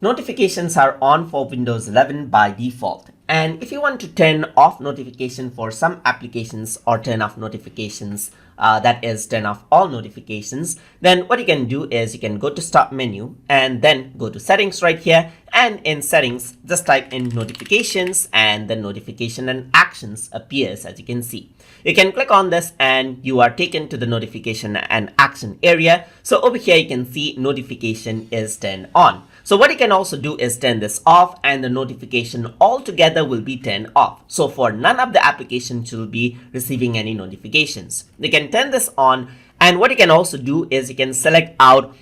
Notifications are on for Windows 11 by default. And if you want to turn off notification for some applications or turn off notifications, that is turn off all notifications, then what you can do is you can go to start menu and then go to settings right here, and in settings just type in notifications, and the notification and actions appears as you can see. You can click on this and you are taken to the notification and action area. So over here you can see notification is turned on. So what you can also do is turn this off, and the notification altogether will be turned off. So for none of the applications you'll be receiving any notifications. You can turn this on, and what you can also do is you can select out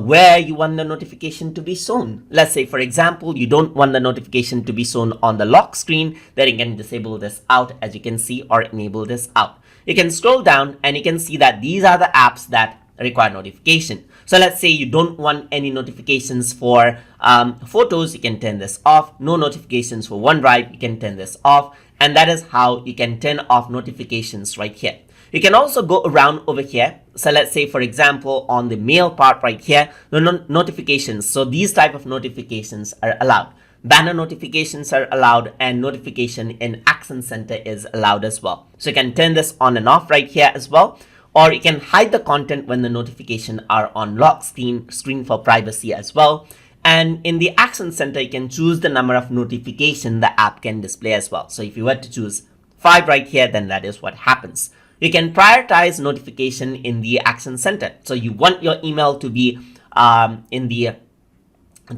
where you want the notification to be shown. Let's say, for example, you don't want the notification to be shown on the lock screen, then you can disable this out as you can see, or enable this out. You can scroll down and you can see that these are the apps that require notification. So let's say you don't want any notifications for photos, you can turn this off. No notifications for OneDrive, you can turn this off. And that is how you can turn off notifications right here. You can also go around over here. So let's say, for example, on the mail part right here, the notifications. So these type of notifications are allowed. Banner notifications are allowed, and notification in Action Center is allowed as well. So you can turn this on and off right here as well. Or you can hide the content when the notifications are on lock screen for privacy as well. And in the Action Center, you can choose the number of notifications the app can display as well. So if you were to choose 5 right here, then that is what happens. You can prioritize notification in the Action Center. So you want your email to be in the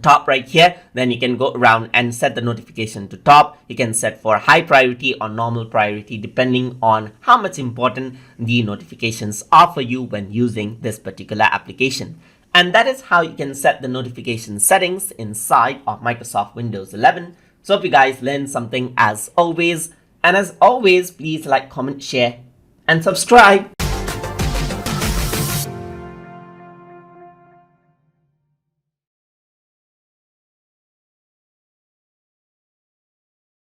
top right here, then you can go around and set the notification to top. You can set for high priority or normal priority depending on how much important the notifications are for you when using this particular application. And that is how you can set the notification settings inside of Microsoft Windows 11. So hope you guys learned something as always. And as always, please like, comment, share, and subscribe.